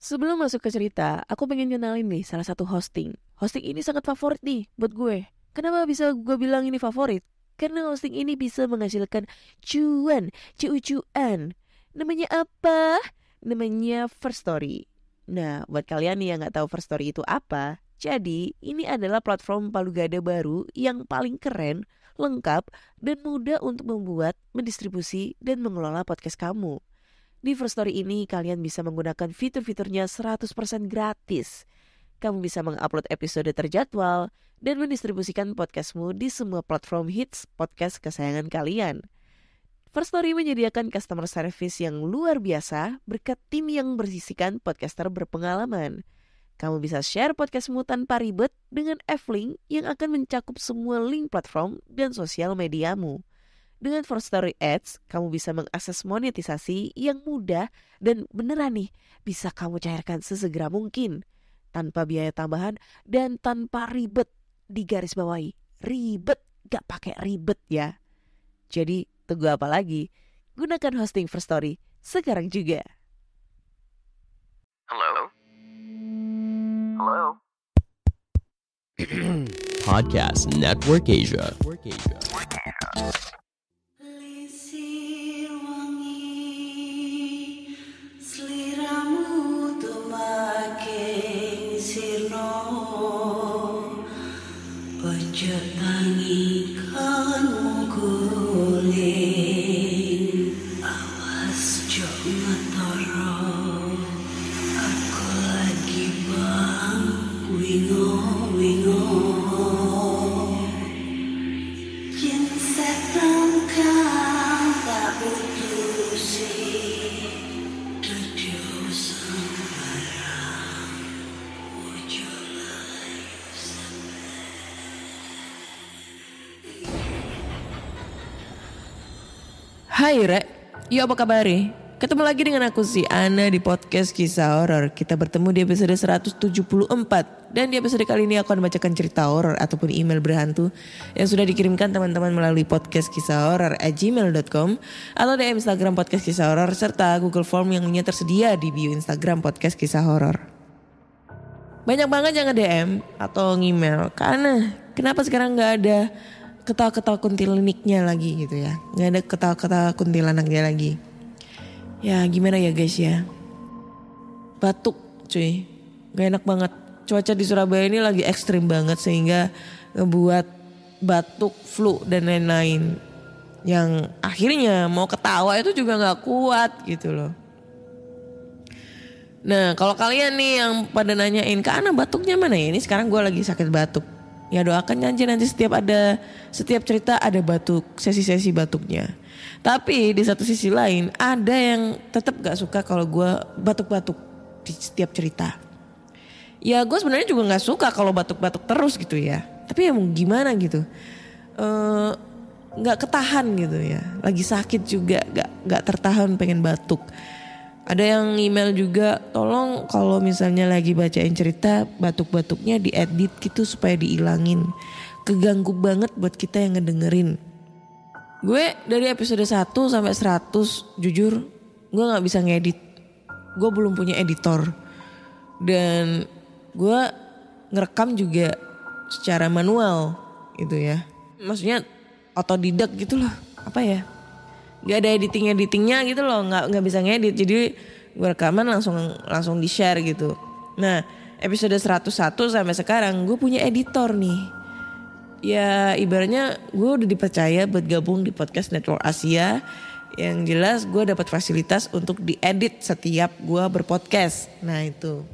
Sebelum masuk ke cerita, aku pengen kenalin nih salah satu hosting. Hosting ini sangat favorit nih buat gue. Kenapa bisa gue bilang ini favorit? Karena hosting ini bisa menghasilkan cuan. Namanya apa? Namanya First Story. Nah, buat kalian nih yang gak tahu First Story itu apa, jadi ini adalah platform palu gada baru yang paling keren, lengkap, dan mudah untuk membuat, mendistribusi, dan mengelola podcast kamu. Di First Story ini kalian bisa menggunakan fitur-fiturnya 100% gratis. Kamu bisa mengupload episode terjadwal dan mendistribusikan podcastmu di semua platform hits podcast kesayangan kalian. First Story menyediakan customer service yang luar biasa berkat tim yang berisikan podcaster berpengalaman. Kamu bisa share podcastmu tanpa ribet dengan F-Link yang akan mencakup semua link platform dan sosial mediamu. Dengan First Story Ads, kamu bisa mengakses monetisasi yang mudah dan beneran nih bisa kamu cairkan sesegera mungkin. Tanpa biaya tambahan dan tanpa ribet. Digaris bawahi, ribet gak pakai ribet ya. Jadi tunggu apa lagi? Gunakan hosting First Story sekarang juga. Hello? Hello? Podcast Network Asia. Lisir wangi seliramu tumaking sirno ojo tangi kanmu guling awas jo ngetoro aku lagi bang wingo Jin setan kang tak putusi Dudu sembarang Ojo layu Hai Rek, yo apa kabar? Ketemu lagi dengan aku si Ana di podcast Kisah Horor. Kita bertemu di episode 174. Dan di episode kali ini aku akan membacakan cerita horor ataupun email berhantu yang sudah dikirimkan teman-teman melalui podcast kisah horor @gmail.com atau DM Instagram podcast kisah horor serta Google Form yang tersedia di bio Instagram podcast kisah horor. Banyak banget yang nge-DM atau nge-email karena kenapa sekarang gak ada ketawa-ketawa kuntilaniknya lagi gitu ya. Gak ada ketawa-ketawa kuntilanaknya lagi. Ya gimana ya guys ya. Batuk cuy. Gak enak banget. Cuaca di Surabaya ini lagi ekstrim banget sehingga ngebuat batuk, flu dan lain-lain. Yang akhirnya mau ketawa itu juga gak kuat gitu loh. Nah kalau kalian nih yang pada nanyain Kak Ana batuknya mana ya. Ini sekarang gue lagi sakit batuk. Ya doakan aja nanti setiap cerita ada batuk, sesi-sesi batuknya. Tapi di satu sisi lain ada yang tetap gak suka kalau gue batuk-batuk di setiap cerita. Ya gue sebenarnya juga gak suka kalau batuk-batuk terus gitu ya. Tapi ya mau gimana gitu. Gak ketahan gitu ya. Lagi sakit juga gak tertahan pengen batuk. Ada yang email juga, tolong kalau misalnya lagi bacain cerita batuk-batuknya diedit gitu supaya diilangin. Keganggu banget buat kita yang ngedengerin. Gue dari episode 1 sampai 100 jujur gue gak bisa ngedit. Gue belum punya editor. Dan gue ngerekam juga secara manual gitu ya. Maksudnya otodidak gitu loh. Apa ya? Gak ada editingnya gitu loh, nggak bisa ngedit. Jadi gue rekaman langsung di share gitu. Nah episode 101 sampai sekarang gue punya editor nih. Ya ibaratnya gue udah dipercaya buat gabung di podcast Network Asia. Yang jelas gue dapat fasilitas untuk diedit setiap gue berpodcast. Nah itu.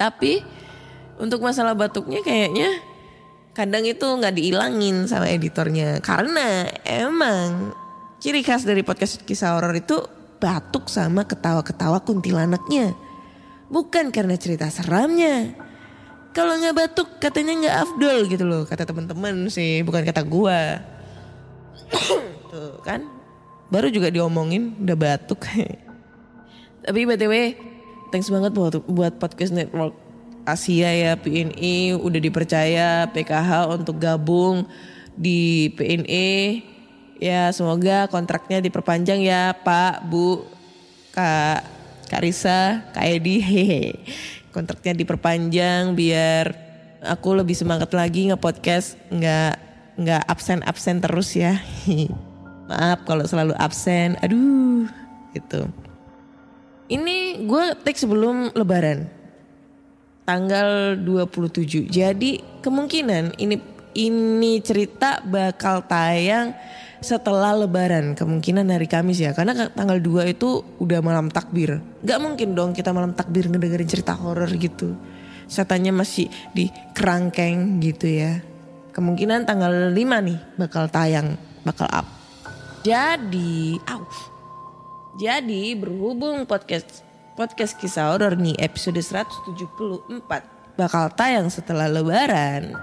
Tapi untuk masalah batuknya kayaknya kadang itu nggak diilangin sama editornya. Karena emang ciri khas dari podcast kisah horor itu batuk sama ketawa-ketawa kuntilanaknya. Bukan karena cerita seramnya. Kalau gak batuk katanya gak afdol gitu loh. Kata teman-teman sih, bukan kata gua. Tuh kan, baru juga diomongin udah batuk. Tapi BTW, thanks banget buat podcast Network Asia ya. PNI udah dipercaya PKH untuk gabung di PNI. Ya semoga kontraknya diperpanjang ya Pak, Bu, Kak. Kak Risa, Kak Edi, hehe. Kontraknya diperpanjang biar aku lebih semangat lagi nge-podcast, nggak absen terus ya. Maaf kalau selalu absen, aduh gitu. Ini gue take sebelum lebaran, tanggal 27. Jadi kemungkinan ini cerita bakal tayang setelah lebaran, kemungkinan hari Kamis ya. Karena tanggal 2 itu udah malam takbir. Gak mungkin dong kita malam takbir ngedengerin cerita horor gitu. Setannya masih di kerangkeng gitu ya. Kemungkinan tanggal 5 nih bakal tayang, bakal up. Jadi berhubung podcast kisah horor nih episode 174 bakal tayang setelah lebaran.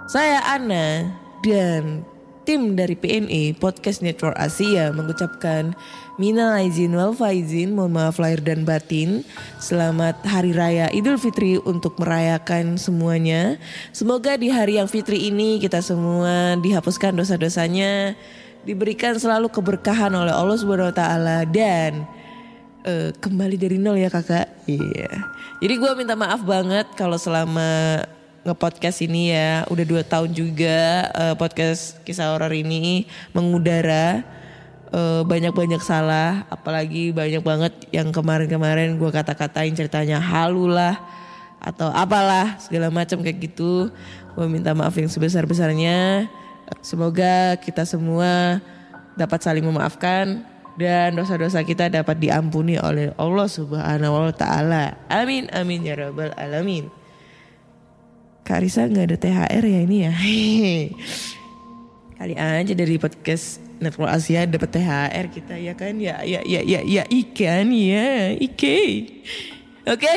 Saya Ana dan tim dari PNE Podcast Network Asia mengucapkan minal aizin wal faizin, mohon maaf lahir dan batin. Selamat Hari Raya Idul Fitri untuk merayakan semuanya. Semoga di hari yang fitri ini kita semua dihapuskan dosa-dosanya, diberikan selalu keberkahan oleh Allah Subhanahu wa taala dan kembali dari nol ya kakak. Iya. Jadi gue minta maaf banget kalau selama nge-podcast ini ya udah 2 tahun juga podcast kisah horor ini mengudara, banyak-banyak salah, apalagi banyak banget yang kemarin-kemarin gue kata-katain ceritanya halu lah atau apalah segala macam kayak gitu. Gue minta maaf yang sebesar-besarnya. Semoga kita semua dapat saling memaafkan dan dosa-dosa kita dapat diampuni oleh Allah Subhanahu wa taala. Amin amin ya rabbal alamin. Kak Risa gak ada THR ya ini ya. Kali aja dari podcast Network Asia dapat THR kita ya kan. Ya ikan ya Ike. Oke.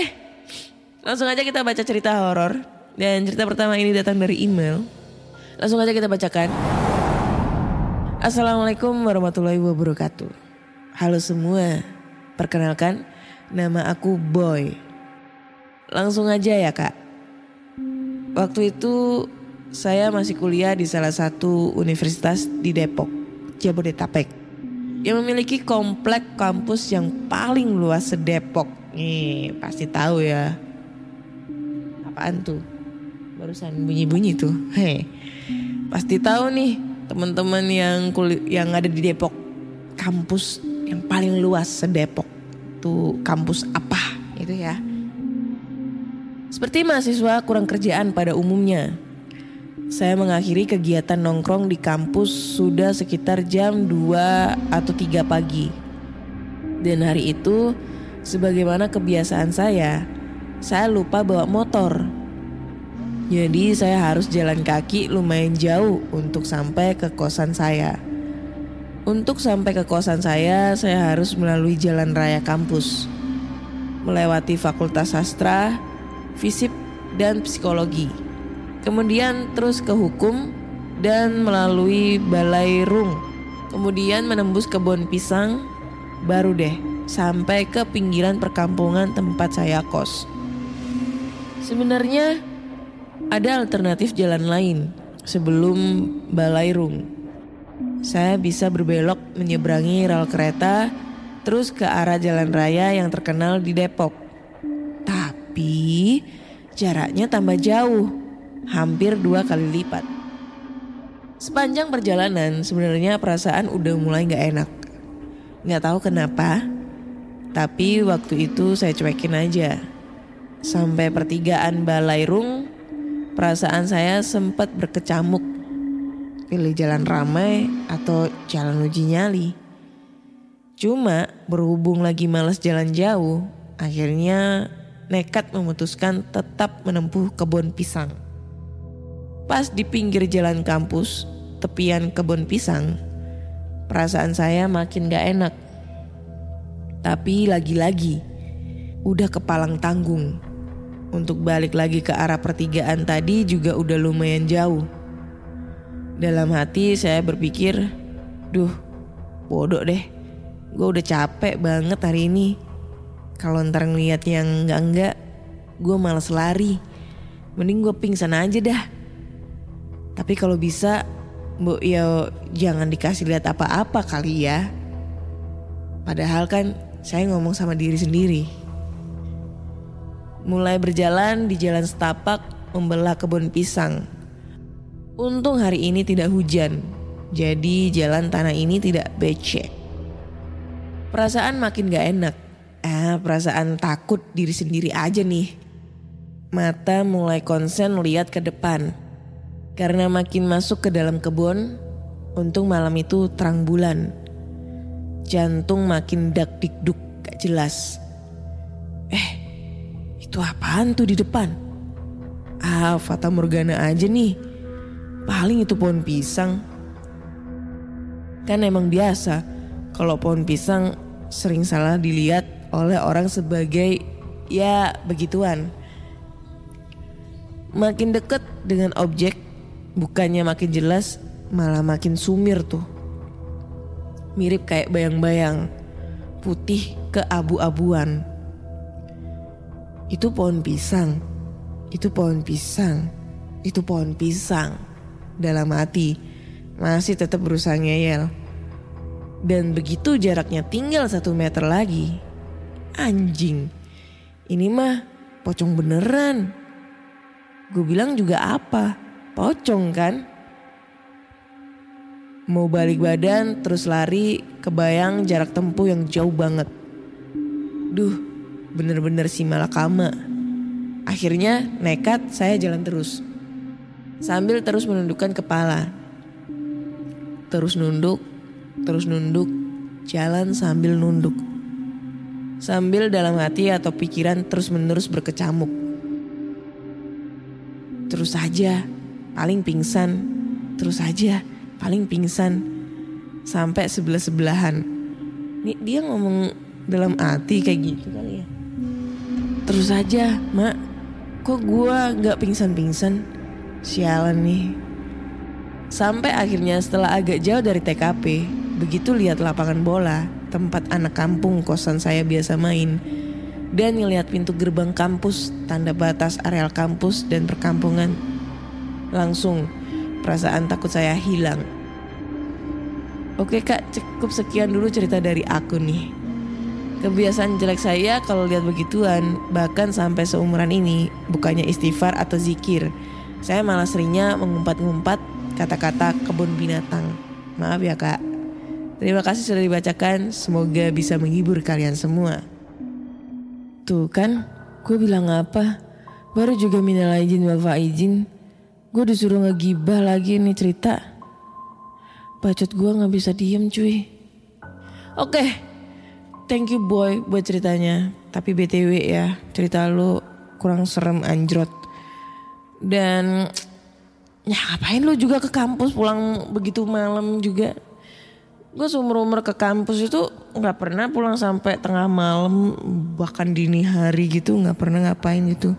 Langsung aja kita baca cerita horor. Dan cerita pertama ini datang dari email. Langsung aja kita bacakan. Assalamualaikum warahmatullahi wabarakatuh. Halo semua. Perkenalkan, nama aku Boy. Langsung aja ya kak. Waktu itu saya masih kuliah di salah satu universitas di Depok, Jabodetabek, yang memiliki komplek kampus yang paling luas se-Depok. Nih pasti tahu ya. Apaan tuh? Barusan bunyi-bunyi tuh. Pasti tahu nih teman-teman yang ada di Depok, kampus yang paling luas se-Depok. Tuh kampus apa itu ya? Seperti mahasiswa kurang kerjaan pada umumnya, saya mengakhiri kegiatan nongkrong di kampus sudah sekitar jam 2 atau 3 pagi. Dan hari itu, sebagaimana kebiasaan saya lupa bawa motor. Jadi saya harus jalan kaki lumayan jauh untuk sampai ke kosan saya. Untuk sampai ke kosan saya harus melalui jalan raya kampus, melewati Fakultas Sastra, Fisip dan Psikologi, kemudian terus ke Hukum dan melalui Balai Rung, kemudian menembus kebun pisang, baru deh sampai ke pinggiran perkampungan tempat saya kos. Sebenarnya ada alternatif jalan lain sebelum Balai Rung. Saya bisa berbelok menyeberangi rel kereta terus ke arah jalan raya yang terkenal di Depok. Tapi jaraknya tambah jauh, hampir 2 kali lipat. Sepanjang perjalanan sebenarnya perasaan udah mulai gak enak. Gak tahu kenapa, tapi waktu itu saya cuekin aja. Sampai pertigaan Balai Rung, perasaan saya sempat berkecamuk. Pilih jalan ramai atau jalan uji nyali. Cuma berhubung lagi malas jalan jauh, akhirnya nekat memutuskan tetap menempuh kebun pisang. Pas di pinggir jalan kampus, tepian kebun pisang, perasaan saya makin gak enak. Tapi lagi-lagi, udah kepalang tanggung. Untuk balik lagi ke arah pertigaan tadi juga udah lumayan jauh. Dalam hati saya berpikir, duh bodoh deh, gue udah capek banget hari ini. Kalau ntar ngeliat yang enggak, gue malas lari. Mending gue pingsan aja dah. Tapi kalau bisa, ya jangan dikasih lihat apa-apa kali ya. Padahal kan saya ngomong sama diri sendiri. Mulai berjalan di jalan setapak membelah kebun pisang. Untung hari ini tidak hujan, jadi jalan tanah ini tidak becek. Perasaan makin gak enak. Perasaan takut diri sendiri aja nih. Mata mulai konsen lihat ke depan. Karena makin masuk ke dalam kebun, untung malam itu terang bulan. Jantung makin dak-dikduk gak jelas. Itu apaan tuh di depan? Fata Morgana aja nih. Paling itu pohon pisang. Kan emang biasa kalau pohon pisang sering salah dilihat oleh orang sebagai ya begituan. Makin deket dengan objek, bukannya makin jelas, malah makin sumir tuh. Mirip kayak bayang-bayang, putih keabu-abuan. Itu pohon pisang, itu pohon pisang, itu pohon pisang. Dalam hati, masih tetap berusaha ngeyel. Dan begitu jaraknya tinggal 1 meter lagi. Anjing, ini mah pocong beneran. Gue bilang juga apa? Pocong kan? Mau balik badan terus lari, kebayang jarak tempuh yang jauh banget. Duh, bener-bener si malakama. Akhirnya nekat saya jalan terus. Sambil terus menundukkan kepala. Terus nunduk, jalan sambil nunduk. Sambil dalam hati atau pikiran terus-menerus berkecamuk. Terus aja, paling pingsan. Terus aja, paling pingsan. Sampai sebelah-sebelahan. Nih dia ngomong dalam hati kayak gitu kali ya. Terus aja, Mak. Kok gua gak pingsan-pingsan? Sialan nih. Sampai akhirnya setelah agak jauh dari TKP, begitu lihat lapangan bola, tempat anak kampung kosan saya biasa main, dan ngelihat pintu gerbang kampus, tanda batas areal kampus dan perkampungan. Langsung perasaan takut saya hilang. Oke Kak, cukup sekian dulu cerita dari aku nih. Kebiasaan jelek saya kalau lihat begituan, bahkan sampai seumuran ini, bukannya istighfar atau zikir, saya malah seringnya mengumpat-ngumpat kata-kata kebun binatang. Maaf ya Kak. Terima kasih sudah dibacakan, semoga bisa menghibur kalian semua. Tuh kan, gue bilang apa? Baru juga minal aidin wal faizin. Gue disuruh ngegibah lagi nih cerita. Bacot gue gak bisa diem cuy. Oke, thank you boy buat ceritanya. Tapi BTW ya, cerita lu kurang serem anjrot. Dan ya ngapain lu juga ke kampus pulang begitu malam juga. Gue seumur-umur ke kampus itu gak pernah pulang sampai tengah malam, bahkan dini hari gitu, gak pernah ngapain gitu.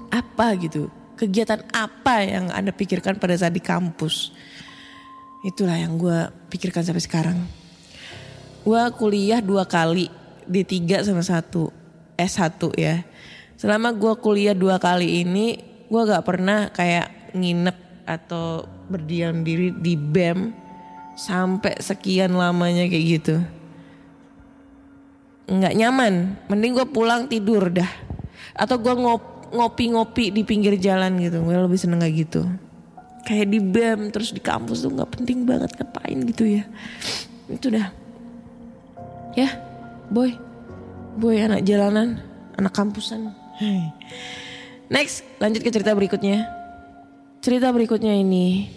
Apa gitu, kegiatan apa yang Anda pikirkan pada saat di kampus? Itulah yang gue pikirkan sampai sekarang. Gue kuliah 2 kali, D3 sama 1, S1 ya. Selama gue kuliah 2 kali ini, gue gak pernah kayak nginep atau berdiam diri di BEM sampai sekian lamanya kayak gitu. Nggak nyaman, mending gue pulang tidur dah. Atau gue ngopi-ngopi di pinggir jalan gitu. Gue lebih seneng kayak gitu. Kayak di BEM terus di kampus tuh gak penting banget ngapain gitu ya. Itu dah. Ya boy anak jalanan, anak kampusan. Next, lanjut ke cerita berikutnya. Cerita berikutnya ini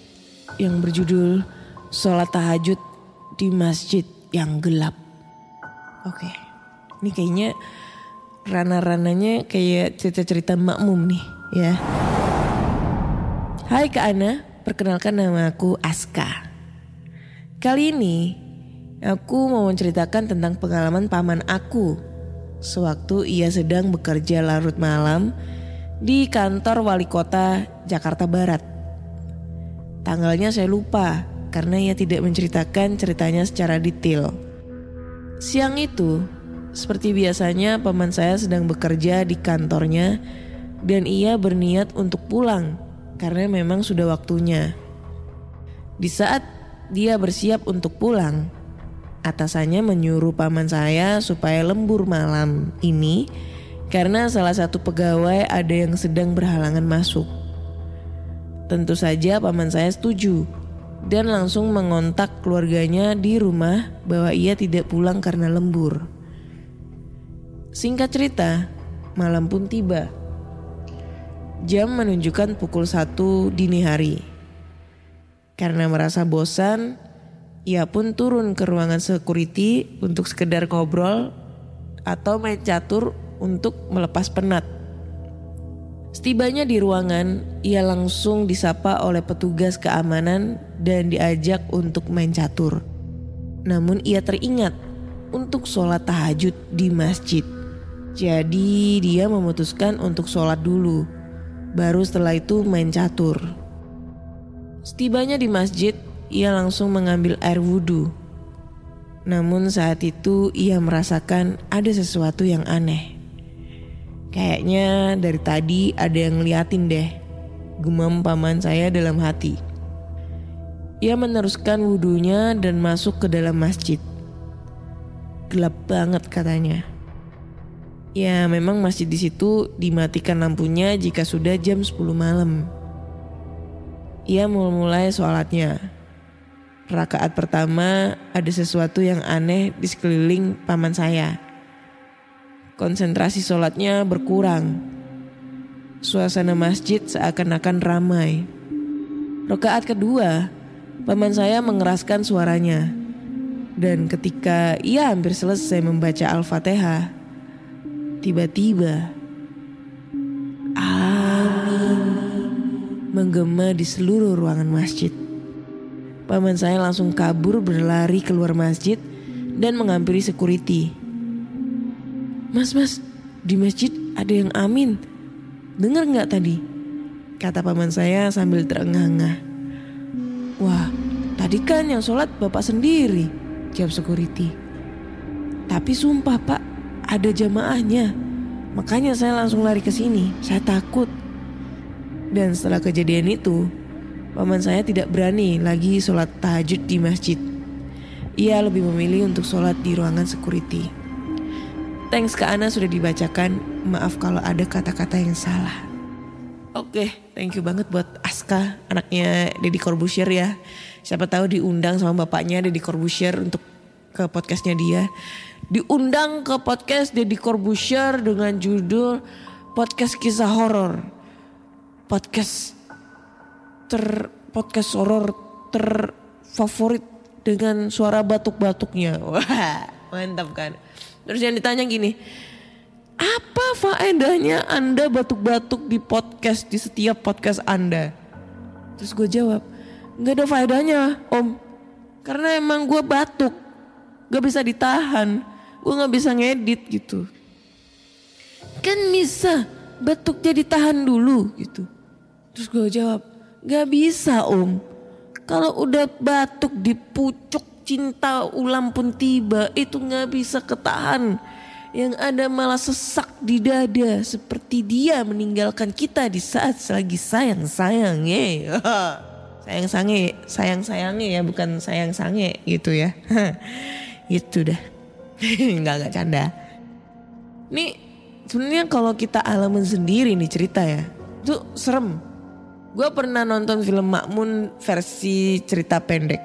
yang berjudul sholat tahajud di masjid yang gelap. Oke, ini kayaknya ranah-ranahnya kayak cerita-cerita makmum nih ya. Hai Kak Ana, perkenalkan nama aku Aska. Kali ini aku mau menceritakan tentang pengalaman paman aku sewaktu ia sedang bekerja larut malam di kantor wali kota Jakarta Barat. Tanggalnya saya lupa karena ia tidak menceritakan ceritanya secara detail. Siang itu, seperti biasanya paman saya sedang bekerja di kantornya dan ia berniat untuk pulang karena memang sudah waktunya. Di saat dia bersiap untuk pulang, atasannya menyuruh paman saya supaya lembur malam ini karena salah satu pegawai ada yang sedang berhalangan masuk. Tentu saja paman saya setuju dan langsung mengontak keluarganya di rumah bahwa ia tidak pulang karena lembur. Singkat cerita, malam pun tiba. Jam menunjukkan pukul 1 dini hari. Karena merasa bosan, ia pun turun ke ruangan security untuk sekedar ngobrol atau main catur untuk melepas penat. Setibanya di ruangan, ia langsung disapa oleh petugas keamanan dan diajak untuk main catur. Namun ia teringat untuk sholat tahajud di masjid. Jadi dia memutuskan untuk sholat dulu, baru setelah itu main catur. Setibanya di masjid, ia langsung mengambil air wudhu. Namun saat itu ia merasakan ada sesuatu yang aneh. Kayaknya dari tadi ada yang ngeliatin deh, gumam paman saya dalam hati. Ia meneruskan wudhunya dan masuk ke dalam masjid. Gelap banget katanya. Ya memang masjid di situ dimatikan lampunya jika sudah jam 10 malam. Ia mulai sholatnya. Rakaat pertama ada sesuatu yang aneh di sekeliling paman saya. Konsentrasi sholatnya berkurang. Suasana masjid seakan-akan ramai. Rakaat kedua, paman saya mengeraskan suaranya. Dan ketika ia hampir selesai membaca Al-Fatihah, tiba-tiba amin menggema di seluruh ruangan masjid. Paman saya langsung kabur berlari keluar masjid dan menghampiri security. Mas, di masjid ada yang amin. Dengar gak tadi? Kata paman saya sambil terengah-engah. Wah, tadi kan yang sholat bapak sendiri, jawab security. Tapi sumpah pak, ada jamaahnya. Makanya saya langsung lari ke sini. Saya takut. Dan setelah kejadian itu, paman saya tidak berani lagi sholat tahajud di masjid. Ia lebih memilih untuk sholat di ruangan security. Thanks ke Ana sudah dibacakan. Maaf kalau ada kata-kata yang salah. Oke, thank you banget buat Aska, anaknya Deddy Corbuzier ya. Siapa tahu diundang sama bapaknya Deddy Corbuzier untuk ke podcastnya dia. Diundang ke podcast Deddy Corbuzier dengan judul Podcast Kisah Horor. Podcast horor terfavorit dengan suara batuk-batuknya. Wah, mantap kan. Terus yang ditanya gini, apa faedahnya Anda batuk-batuk di setiap podcast Anda? Terus gue jawab, gak ada faedahnya om. Karena emang gue batuk, gak bisa ditahan. Gue gak bisa ngedit gitu. Kan bisa batuknya ditahan dulu gitu. Terus gue jawab, gak bisa om. Kalau udah batuk di pucuk cinta ulam pun tiba, itu gak bisa ketahan. Yang ada malah sesak di dada, seperti dia meninggalkan kita di saat lagi sayang-sayangnya. Sayang-sayangnya ya, bukan sayang-sange gitu ya. Itu dah. Enggak canda. Nih sebenarnya kalau kita alamin sendiri nih cerita ya, itu serem. Gue pernah nonton film Ma'mun versi cerita pendek.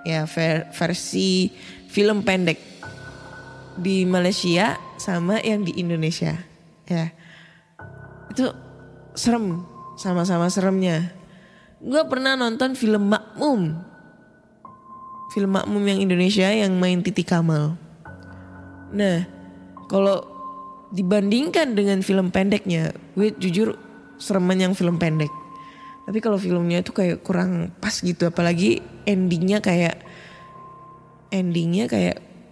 Ya versi film pendek. Di Malaysia sama yang di Indonesia. Ya. Itu serem. Sama-sama seremnya. Gue pernah nonton film Makmum. Film Makmum yang Indonesia yang main Titi Kamal. Nah, kalau dibandingkan dengan film pendeknya, gue jujur sereman yang film pendek. Tapi kalau filmnya itu kayak kurang pas gitu, apalagi endingnya kayak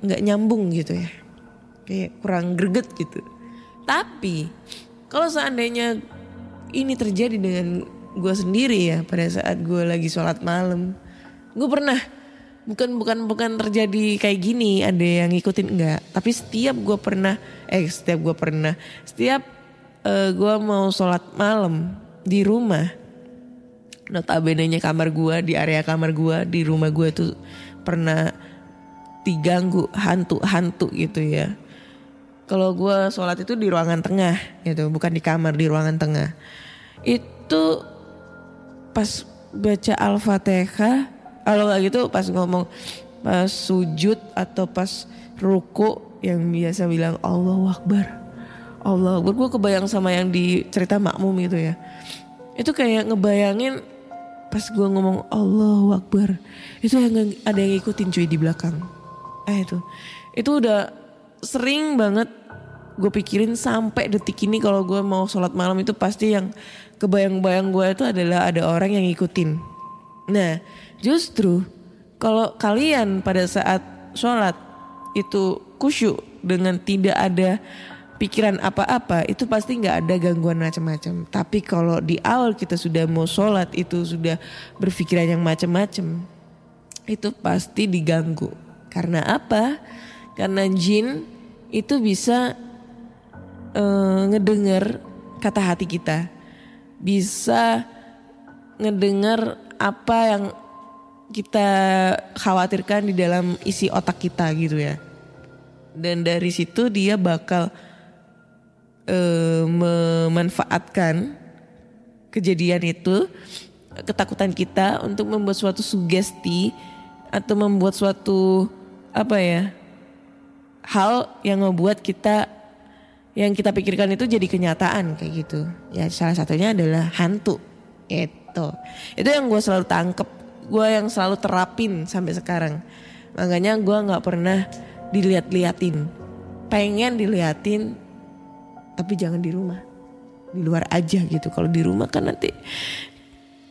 nggak nyambung gitu ya, kayak kurang greget gitu. Tapi kalau seandainya ini terjadi dengan gue sendiri ya, pada saat gue lagi sholat malam, gue pernah bukan terjadi kayak gini, ada yang ngikutin enggak. Tapi setiap gue mau sholat malam di rumah, notabene-nya kamar gue, di area kamar gue di rumah gue tuh pernah diganggu hantu-hantu gitu ya. Kalau gue sholat itu di ruangan tengah gitu, bukan di kamar, di ruangan tengah. Itu pas baca Al-Fatihah, kalau gak gitu pas ngomong, pas sujud atau pas ruku yang biasa bilang Allahu Akbar. Allah Akbar, gue kebayang sama yang di cerita Makmum gitu ya. Itu kayak ngebayangin pas gue ngomong Allahu Akbar, itu yang ada yang ngikutin cuy di belakang. Itu udah sering banget gue pikirin sampai detik ini. Kalau gue mau sholat malam itu pasti yang kebayang-bayang gue itu adalah ada orang yang ngikutin. Nah justru kalau kalian pada saat sholat itu khusyuk dengan tidak ada pikiran apa-apa, itu pasti gak ada gangguan macam-macam. Tapi kalau di awal kita sudah mau sholat itu sudah berpikiran yang macam-macam, itu pasti diganggu. Karena apa? Karena jin itu bisa ngedengar kata hati kita, bisa ngedengar apa yang kita khawatirkan di dalam isi otak kita gitu ya. Dan dari situ dia bakal memanfaatkan kejadian itu, ketakutan kita untuk membuat suatu sugesti atau membuat suatu hal yang membuat kita, yang kita pikirkan itu jadi kenyataan kayak gitu. Ya salah satunya adalah hantu. Itu yang gue selalu tangkep, gue yang selalu terapin sampai sekarang. Makanya gue gak pernah dilihat-liatin. Pengen diliatin tapi jangan di rumah, di luar aja gitu. Kalau di rumah kan nanti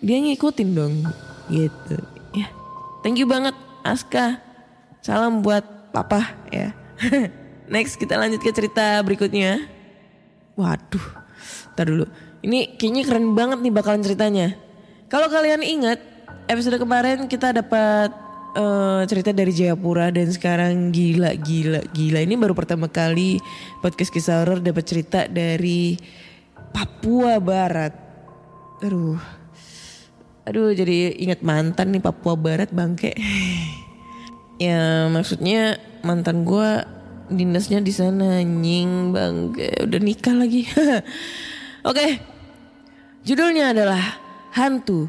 dia ngikutin dong gitu ya. Thank you banget Aska, salam buat papa ya. Next kita lanjut ke cerita berikutnya. Waduh, ntar dulu, ini kayaknya keren banget nih bakalan ceritanya. Kalau kalian ingat episode kemarin kita dapat cerita dari Jayapura, dan sekarang gila ini baru pertama kali podcast kisah horor dapat cerita dari Papua Barat. Aduh jadi ingat mantan nih, Papua Barat bangke. Ya maksudnya mantan gue dinasnya di sana, nying bangke, udah nikah lagi. Oke, judulnya adalah Hantu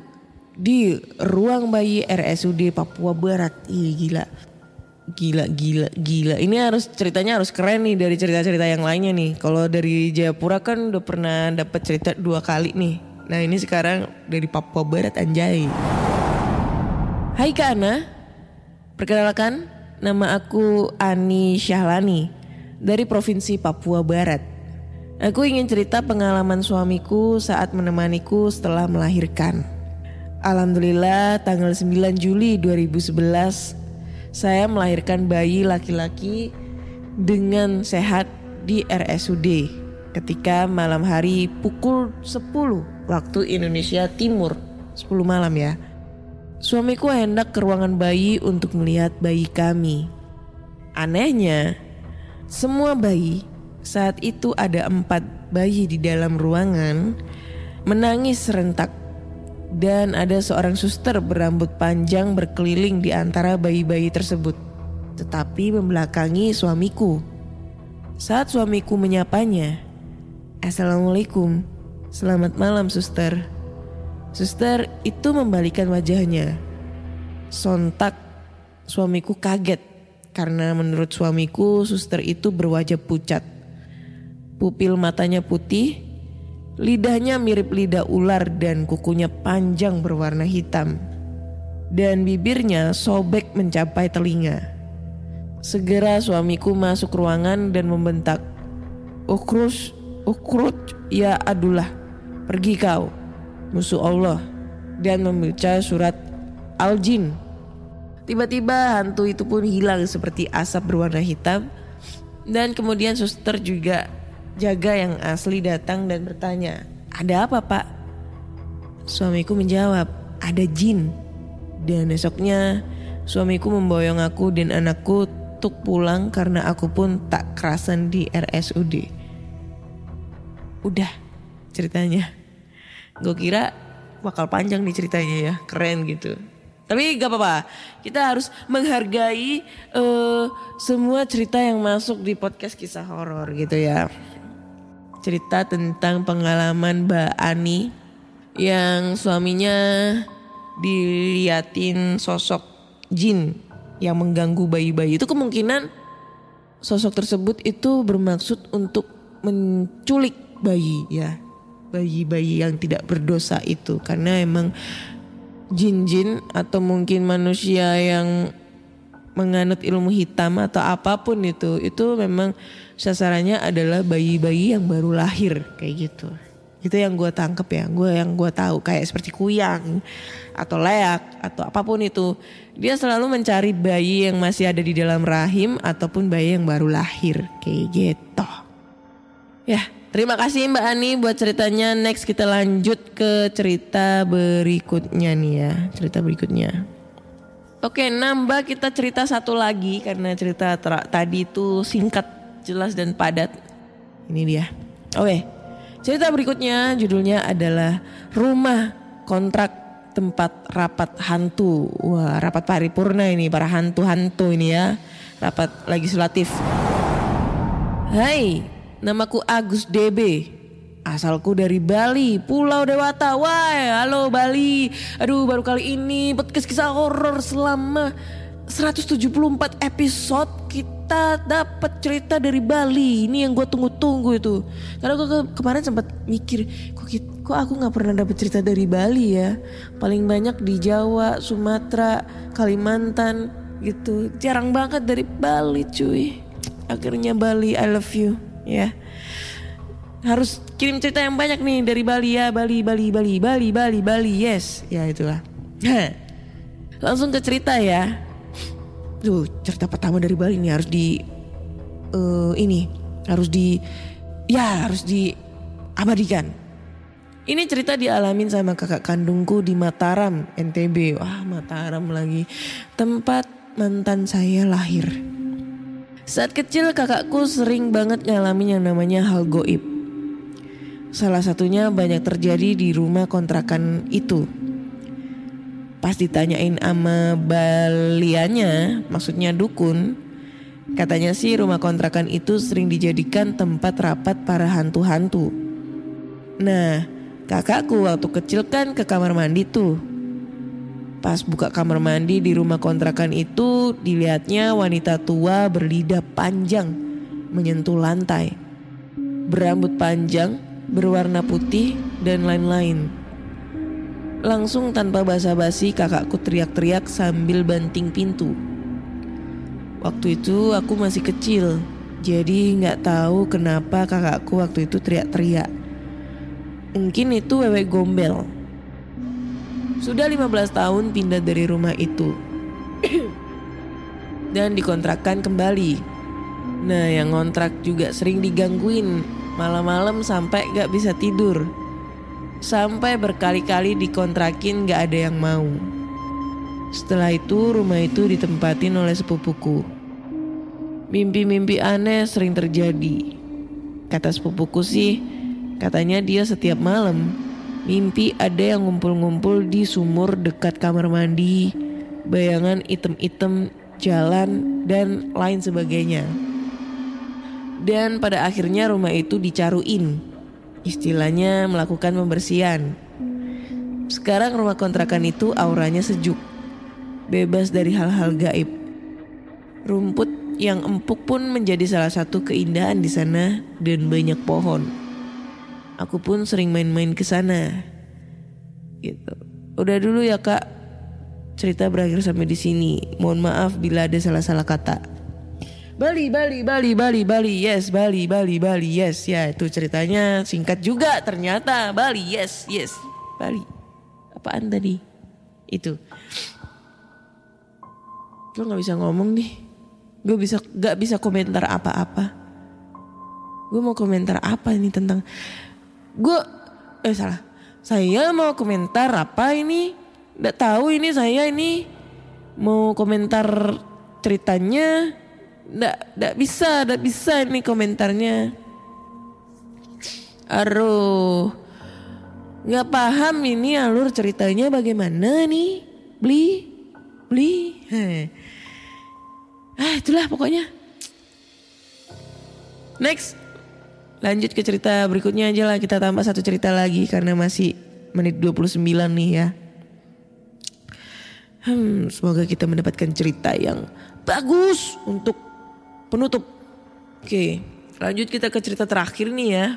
di Ruang Bayi RSUD Papua Barat. Ih gila. Ini ceritanya harus keren nih dari cerita-cerita yang lainnya nih. Kalau dari Jayapura kan udah pernah dapat cerita 2 kali nih. Nah ini sekarang dari Papua Barat, anjay. Hai Kak Ana, perkenalkan nama aku Ani Syahlani dari Provinsi Papua Barat. Aku ingin cerita pengalaman suamiku saat menemaniku setelah melahirkan. Alhamdulillah tanggal 9 Juli 2011 saya melahirkan bayi laki-laki dengan sehat di RSUD ketika malam hari pukul 10 waktu Indonesia Timur, 10 malam ya. Suamiku hendak ke ruangan bayi untuk melihat bayi kami. Anehnya, semua bayi, saat itu ada 4 bayi di dalam ruangan, menangis serentak. Dan ada seorang suster berambut panjang berkeliling di antara bayi-bayi tersebut, tetapi membelakangi suamiku. Saat suamiku menyapanya, "Assalamualaikum, selamat malam suster." Suster itu membalikan wajahnya. Sontak suamiku kaget karena menurut suamiku suster itu berwajah pucat. Pupil matanya putih, lidahnya mirip lidah ular dan kukunya panjang berwarna hitam. Dan bibirnya sobek mencapai telinga. Segera suamiku masuk ruangan dan membentak, Ukrut, ya adulah, pergi kau, musuh Allah." Dan membaca surat Al-Jin. Tiba-tiba hantu itu pun hilang seperti asap berwarna hitam. Dan kemudian suster juga jaga yang asli datang dan bertanya, "Ada apa Pak?" Suamiku menjawab, "Ada jin." Dan esoknya suamiku memboyong aku dan anakku untuk pulang karena aku pun tak kerasan di RSUD. Udah ceritanya. Gue kira bakal panjang nih ceritanya ya, keren gitu. Tapi gak apa-apa, kita harus menghargai semua cerita yang masuk di podcast kisah horor gitu ya. Cerita tentang pengalaman Mbak Ani yang suaminya diliatin sosok jin yang mengganggu bayi-bayi. Itu kemungkinan sosok tersebut itu bermaksud untuk menculik bayi ya. Bayi-bayi yang tidak berdosa itu. Karena emang jin-jin atau mungkin manusia yang menganut ilmu hitam atau apapun itu memang sasarannya adalah bayi-bayi yang baru lahir kayak gitu. Itu yang gue tangkep ya, yang gue tahu kayak seperti kuyang atau leak atau apapun itu. Dia selalu mencari bayi yang masih ada di dalam rahim ataupun bayi yang baru lahir kayak gitu. Ya, terima kasih Mbak Ani buat ceritanya. Next kita lanjut ke cerita berikutnya nih ya, cerita berikutnya. Oke, nambah kita cerita satu lagi karena cerita tadi itu singkat, jelas dan padat. Ini dia. Oke, cerita berikutnya judulnya adalah Rumah Kontrak Tempat Rapat Hantu. Wah, rapat paripurna ini, para hantu-hantu ini ya. Rapat legislatif. Hai, namaku Agus DB. Asalku dari Bali, Pulau Dewata. Wah, halo Bali. Aduh, baru kali ini podcast kisah horor selama 174 episode kita dapat cerita dari Bali. Ini yang gue tunggu-tunggu itu. Karena gue kemarin sempat mikir, kok aku nggak pernah dapat cerita dari Bali ya. Paling banyak di Jawa, Sumatera, Kalimantan gitu. Jarang banget dari Bali cuy. Akhirnya Bali, I love you ya. Harus kirim cerita yang banyak nih dari Bali ya. Bali, yes. Ya itulah. Langsung ke cerita ya. Tuh, cerita pertama dari Bali ini harus harus diabadikan. Ini cerita dialamin sama kakak kandungku di Mataram, NTB. Wah, Mataram lagi. Tempat mantan saya lahir. Saat kecil kakakku sering banget ngalamin yang namanya hal goib. Salah satunya banyak terjadi di rumah kontrakan itu. Pas ditanyain sama baliannya, maksudnya dukun, katanya sih rumah kontrakan itu sering dijadikan tempat rapat para hantu-hantu. Nah, kakakku waktu kecil kan ke kamar mandi tuh. Pas buka kamar mandi di rumah kontrakan itu, dilihatnya wanita tua berlidah panjang menyentuh lantai. Berambut panjang, berwarna putih dan lain-lain. Langsung tanpa basa-basi kakakku teriak-teriak sambil banting pintu. Waktu itu aku masih kecil, jadi gak tahu kenapa kakakku waktu itu teriak-teriak. Mungkin itu wewe gombel. Sudah 15 tahun pindah dari rumah itu dan dikontrakkan kembali. Nah, yang ngontrak juga sering digangguin malam-malam sampai gak bisa tidur. Sampai berkali-kali dikontrakin gak ada yang mau. Setelah itu rumah itu ditempatin oleh sepupuku. Mimpi-mimpi aneh sering terjadi. Kata sepupuku sih, katanya dia setiap malam mimpi ada yang ngumpul-ngumpul di sumur dekat kamar mandi, bayangan item-item jalan dan lain sebagainya. Dan pada akhirnya rumah itu dicaruin, istilahnya melakukan pembersihan. Sekarang rumah kontrakan itu auranya sejuk, bebas dari hal-hal gaib. Rumput yang empuk pun menjadi salah satu keindahan di sana dan banyak pohon. Aku pun sering main-main ke sana. Gitu. Udah dulu ya Kak. Cerita berakhir sampai di sini. Mohon maaf bila ada salah-salah kata. Bali, yes, Bali, yes. Ya itu ceritanya singkat juga ternyata. Bali, yes. Bali. Apaan tadi? Itu. Gue gak bisa ngomong nih. Gue gak bisa komentar apa-apa. Gue mau komentar apa ini tentang... Saya mau komentar apa ini? Gak tahu ini saya ini mau komentar ceritanya. Gak bisa ini komentarnya. Aduh, gak paham ini alur ceritanya bagaimana nih, Bli? beli. Itulah pokoknya. Next. Lanjut ke cerita berikutnya aja lah. Kita tambah satu cerita lagi karena masih menit 29 nih ya. Semoga kita mendapatkan cerita yang bagus untuk penutup. Oke, lanjut kita ke cerita terakhir nih ya.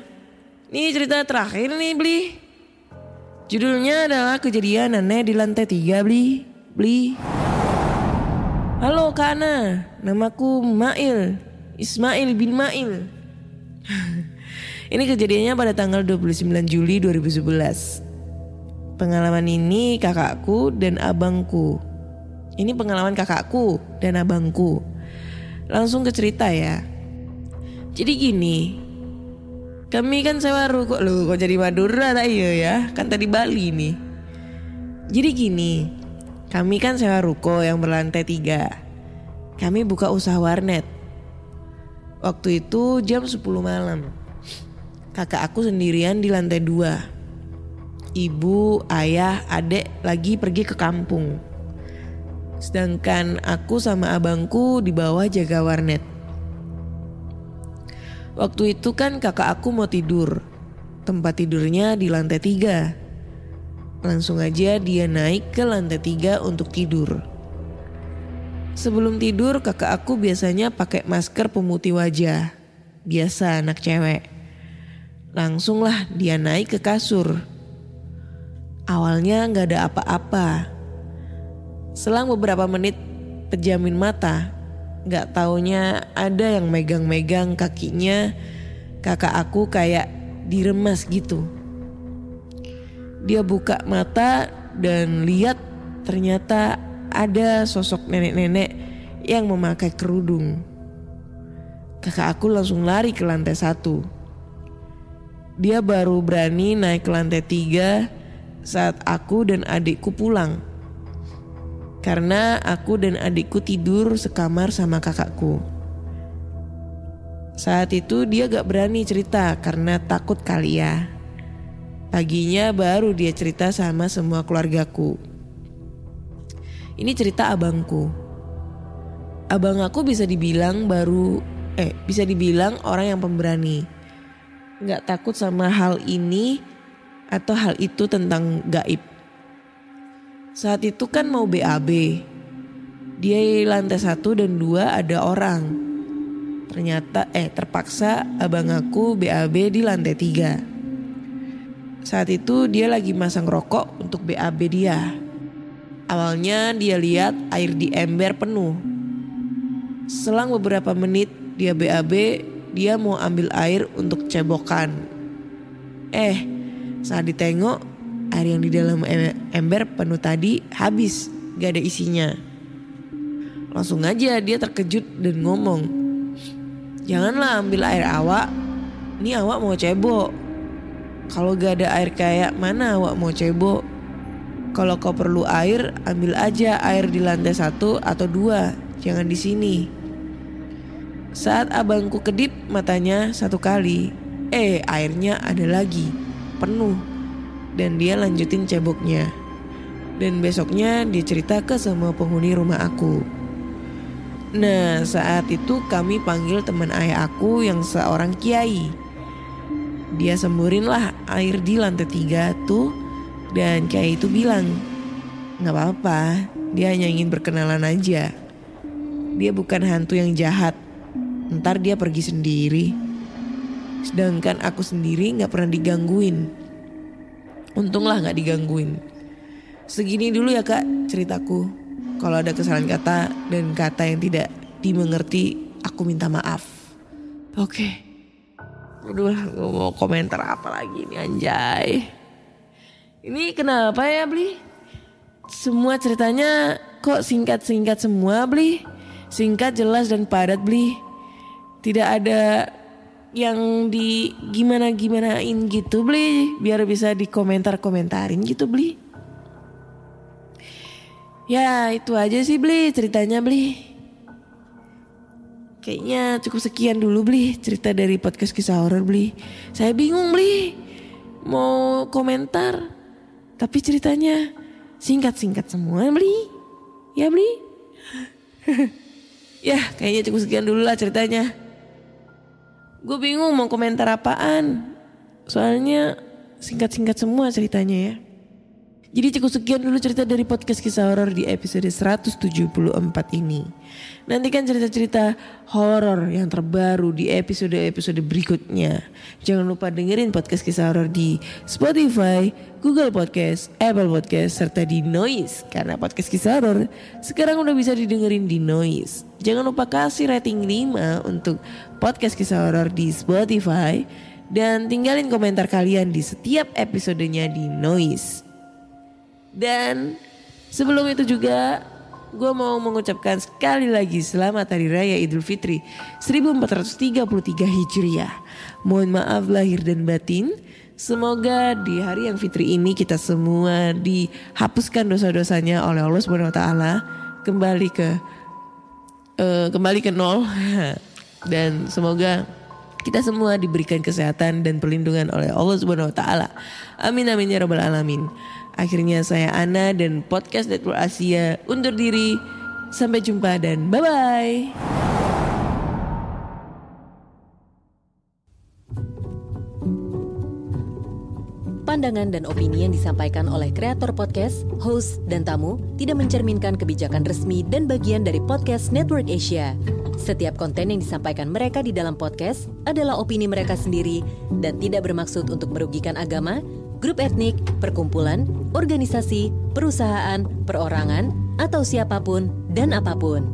Ini cerita terakhir nih Bli. Judulnya adalah kejadian aneh di lantai 3 Bli. Halo Kana, namaku Mail, Ismail bin Mail. Ini kejadiannya pada tanggal 29 Juli 2011. Pengalaman ini kakakku dan abangku. Ini pengalaman kakakku dan abangku. Langsung ke cerita ya. Jadi gini. Kami kan sewa ruko. Loh kok jadi Madura tak iya ya. Kan tadi Bali nih. Jadi gini. Kami kan sewa ruko yang berlantai 3. Kami buka usaha warnet. Waktu itu jam 10 malam. Kakak aku sendirian di lantai 2. Ibu, ayah, adik lagi pergi ke kampung. Sedangkan aku sama abangku di bawah jaga warnet. Waktu itu kan kakak aku mau tidur. Tempat tidurnya di lantai 3. Langsung aja dia naik ke lantai 3 untuk tidur. Sebelum tidur kakak aku biasanya pakai masker pemutih wajah. Biasa anak cewek. Langsunglah dia naik ke kasur. Awalnya gak ada apa-apa. Selang beberapa menit pejamin mata, gak taunya ada yang megang-megang kakinya kakak aku kayak diremas gitu. Dia buka mata dan lihat ternyata ada sosok nenek-nenek yang memakai kerudung. Kakak aku langsung lari ke lantai 1. Dia baru berani naik ke lantai 3 saat aku dan adikku pulang. Karena aku dan adikku tidur sekamar sama kakakku. Saat itu dia gak berani cerita karena takut kali ya. Paginya baru dia cerita sama semua keluargaku. Ini cerita abangku. Abang aku bisa dibilang orang yang pemberani. Gak takut sama hal ini atau hal itu tentang gaib. Saat itu kan mau BAB. Dia di lantai 1 dan 2 ada orang. Ternyata terpaksa abang aku BAB di lantai 3. Saat itu dia lagi masang rokok untuk BAB dia. Awalnya dia lihat air di ember penuh. Selang beberapa menit dia BAB, dia mau ambil air untuk cebokan. Saat ditengok, air yang di dalam ember penuh tadi habis, gak ada isinya. Langsung aja dia terkejut dan ngomong, "Janganlah ambil air awak, ini awak mau cebok. Kalau gak ada air kayak mana awak mau cebok? Kalau kau perlu air, ambil aja air di lantai 1 atau 2, jangan di sini." Saat abangku kedip matanya 1 kali, airnya ada lagi, penuh. Dan dia lanjutin ceboknya. Dan besoknya dia cerita ke semua penghuni rumah aku. Nah saat itu kami panggil teman ayah aku yang seorang kiai. Dia semburin lah air di lantai 3 tuh. Dan kiai itu bilang, "Gak apa-apa, dia hanya ingin berkenalan aja. Dia bukan hantu yang jahat. Ntar dia pergi sendiri." Sedangkan aku sendiri gak pernah digangguin. Untunglah gak digangguin. Segini dulu ya kak ceritaku. Kalau ada kesalahan kata dan kata yang tidak dimengerti, aku minta maaf. Oke. Aduh, gue mau komentar apa lagi nih anjay. Ini kenapa ya Bli? Semua ceritanya kok singkat-singkat semua Bli? Singkat, jelas dan padat Bli. Tidak ada yang di gimana-gimanain gitu Bli. Biar bisa dikomentar-komentarin gitu Bli. Ya itu aja sih Bli ceritanya Bli. Kayaknya cukup sekian dulu Bli cerita dari podcast kisah horor Bli. Saya bingung Bli mau komentar, tapi ceritanya singkat-singkat semua Bli. Ya beli. Ya kayaknya cukup sekian dulu lah ceritanya. Gue bingung mau komentar apaan. Soalnya singkat-singkat semua ceritanya ya. Jadi cukup sekian dulu cerita dari podcast kisah horor di episode 174 ini. Nantikan cerita-cerita horor yang terbaru di episode-episode berikutnya. Jangan lupa dengerin podcast kisah horor di Spotify, Google Podcast, Apple Podcast, serta di Noise. Karena podcast kisah horor sekarang udah bisa didengerin di Noise. Jangan lupa kasih rating 5 untuk podcast kisah horor di Spotify. Dan tinggalin komentar kalian di setiap episodenya di Noise. Dan sebelum itu juga gue mau mengucapkan sekali lagi selamat Hari Raya Idul Fitri 1433 Hijriah. Mohon maaf lahir dan batin. Semoga di hari yang fitri ini kita semua dihapuskan dosa-dosanya oleh Allah SWT. Kembali ke nol. Dan semoga kita semua diberikan kesehatan dan perlindungan oleh Allah SWT. Amin amin ya rabbal alamin. Akhirnya saya Ana dan Podcast Network Asia undur diri. Sampai jumpa dan bye-bye. Pandangan dan opini yang disampaikan oleh kreator podcast, host, dan tamu tidak mencerminkan kebijakan resmi dan bagian dari Podcast Network Asia. Setiap konten yang disampaikan mereka di dalam podcast adalah opini mereka sendiri dan tidak bermaksud untuk merugikan agama, grup etnik, perkumpulan, organisasi, perusahaan, perorangan, atau siapapun dan apapun.